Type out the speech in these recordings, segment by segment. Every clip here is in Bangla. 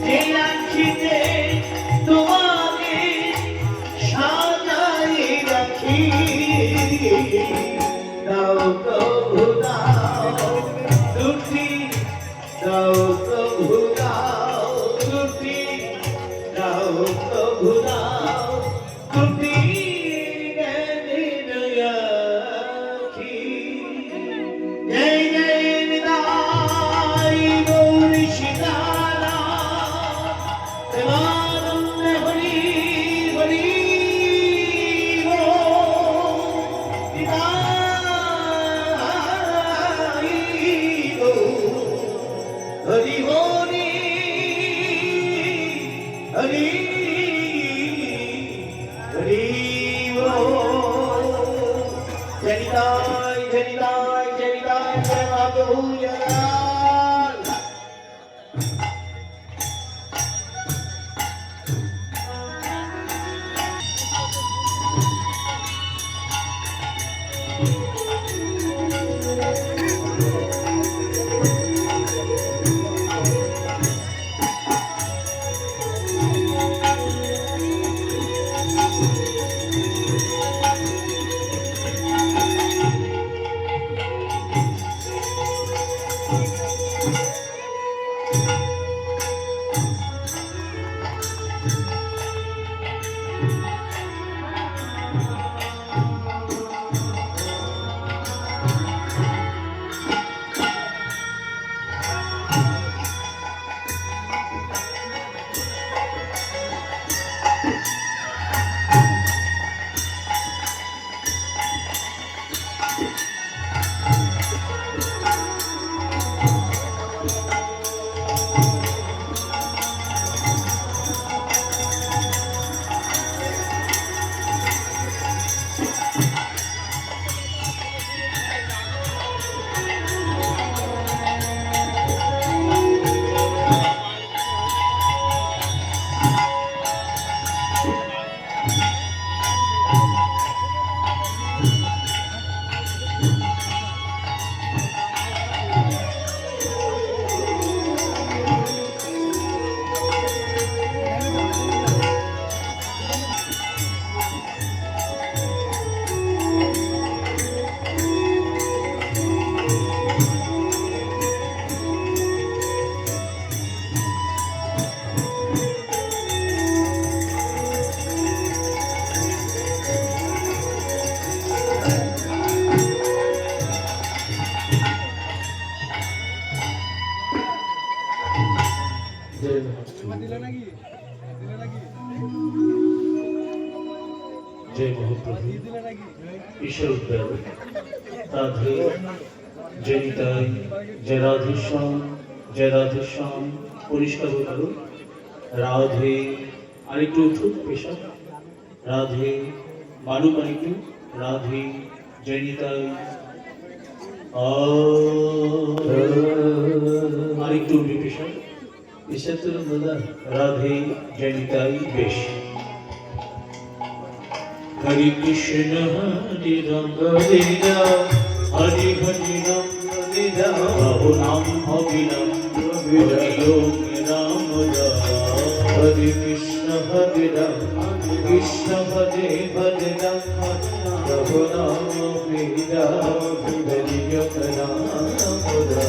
যে রাখিতে তোমাকে সাজাই রাখি দাও প্রভু দাও দুটি দাও প্রভু দাও দুটি দাও প্রভু দাও দুটি জয় জয় নিতাই গৌর সীতারা প্রেমানন্দ হরি হরি হরি হরি হরি হরি জনিতাই জনিতাই জনিতাই জয় মহাপ্রভু জগন্নাথ। जय महाप्रभु ईश्वर उद्धार राधे जय निताई जय राधे श्याम परिष्कार करो राधे आरेकटू उठुक पेशा राधे मानुक आरेकटू राधे जय निताई आरेकटू उठे पेशा पेशा तो बोला राधे जय निताई बेश हरे कृष्ण हरे राम हरे राम हरे राम नाम अभिराम हरि ओम राम राम हरे कृष्ण हरे राम कृष्ण हरे राम प्रभु नाम अभिराम हरि ओम राम राम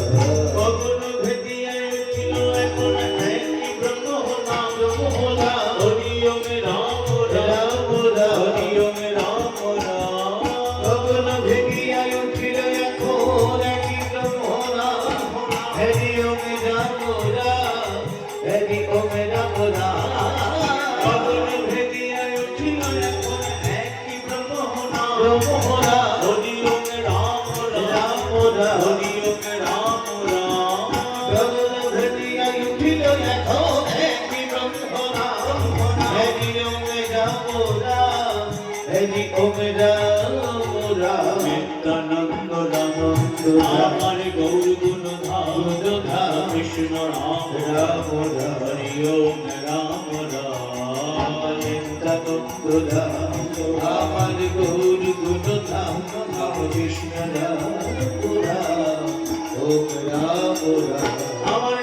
আমার গৌর গুণ ধাম কৃষ্ণ রাম রাম হরি ওম রাম রাম আমার গৌর গুণ ধাম কৃষ্ণ রাম রাম ওম রাম রাম আমার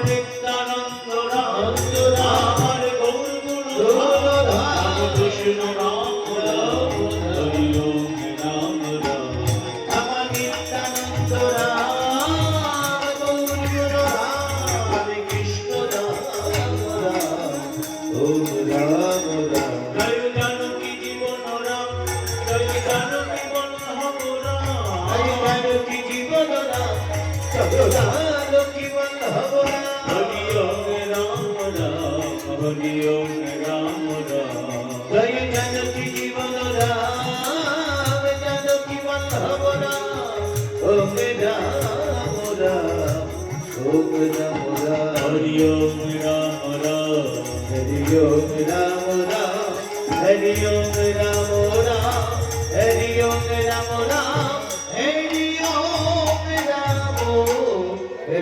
রাম রাম হরি ওম রাম রাম হরি ওম রাম রাম হরি ওম রাম রাম হরি ওম রাম রাম হরি ওম রাম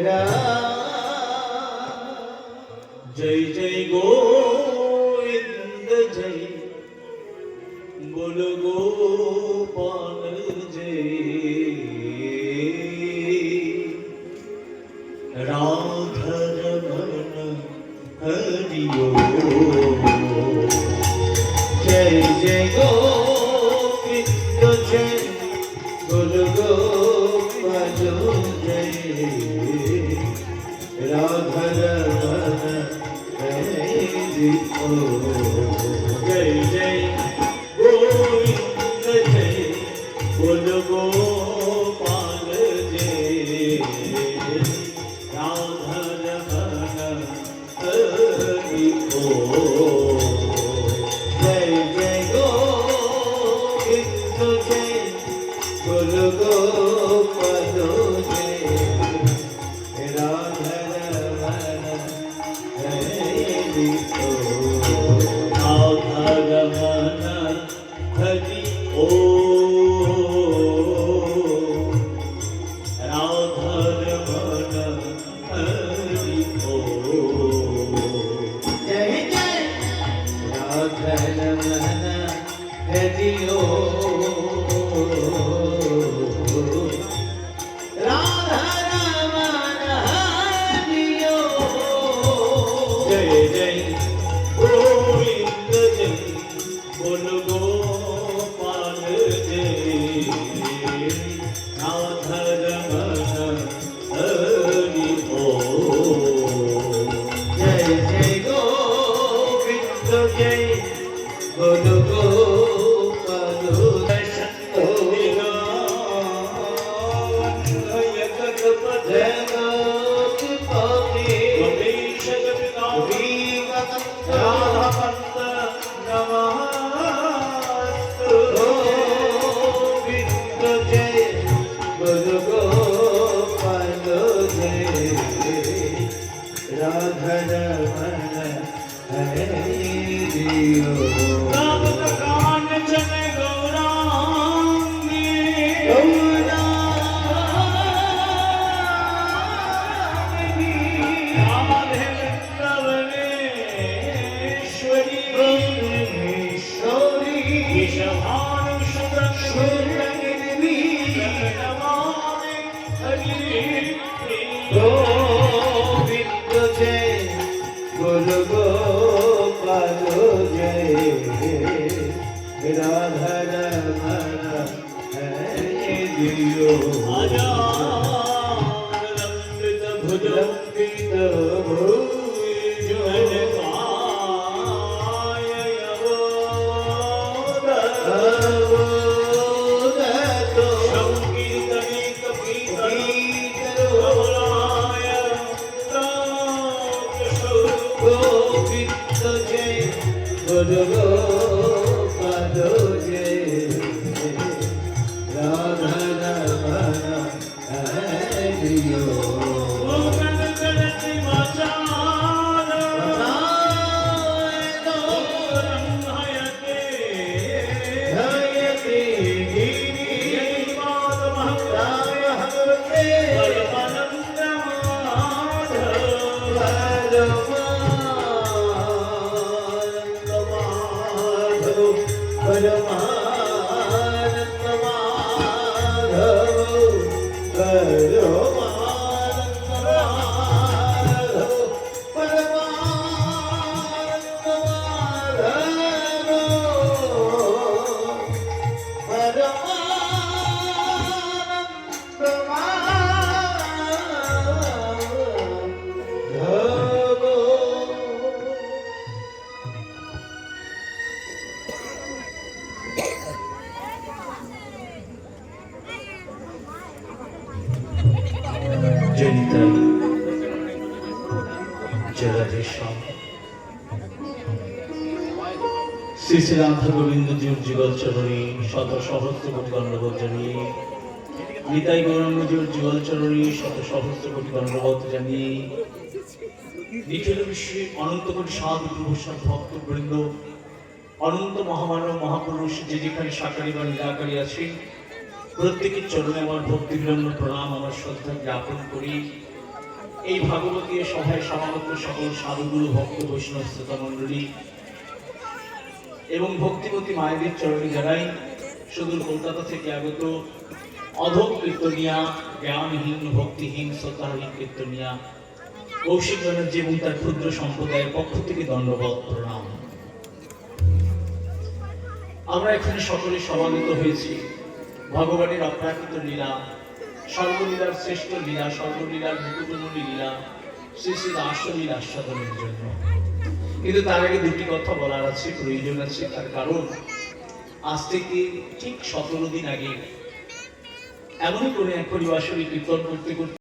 রাম जय जय गोविंद जय बोलो गोपाल जय राधा रमण हरि ओम जय जय गोविंद जय बोलो गोपाल जय राधा रमण जय जय गोविंद जय बोलो गोपाल जय राधा रमण हरि ओम जय जय गोविंद जय बोलो गोपाल जय राधा रमण हरि गोविंद जय बोलो गोपाल जय राधा रमण हरि दियो अमृत भुजंबित गोपाल जय राधा रमण हरि জনিতাই জগদীশ্বর শ্রী শ্রী রাধা গোবিন্দ যুগ যুগল চরণী শত সহস্র কোটি দণ্ডবোধ জানিয়ে নিতাই গৌরাঙ্গজোর যুগল চরণী শত সহস্র কোটি দণ্ডবত জানিয়ে নিখিল বিশ্বে অনন্ত কোটি সাধু প্রভূষণ ভক্তবৃন্দ, অনন্ত মহামানব মহাপুরুষ যে যেখানে সাকারী বা নিরাকারী আছে, প্রত্যেকের চরণে আমার ভক্তিবিনম্র প্রণাম, আমার শ্রদ্ধা জ্ঞাপন করি। এই ভাগবতী সভায় সমাগত সকল সাধুগুরু ভক্ত বৈষ্ণব শ্রোতা মণ্ডলী এবং ভক্তিমতী মায়েদের চরণে জানাই সুদূর কলকাতা থেকে আগত অধম কীর্তনিয়া, জ্ঞানহীন ভক্তিহীন শ্রদ্ধাহীন কীর্তনিয়া কৌশিক ব্যানার্জি এবং তার ক্ষুদ্র সম্প্রদায়ের পক্ষ থেকে দণ্ডবত প্রণাম। আমরা এখানে সকলে সমাগত হয়েছি ভগবানের অপ্রাকৃত লীলা, সর্বলীলার শ্রেষ্ঠ লীলা, সর্বলীলার মুকুটমণি লীলা, শ্রী শ্রী দাসলীলা আস্বাদনের জন্য। কিন্তু তার আগে দুটি কথা বলার আছে, প্রয়োজন আছে। তার কারণ আজ থেকে ঠিক 17 দিন আগে এমনই করে এক পরিবাসরী কীর্তন করতে করতে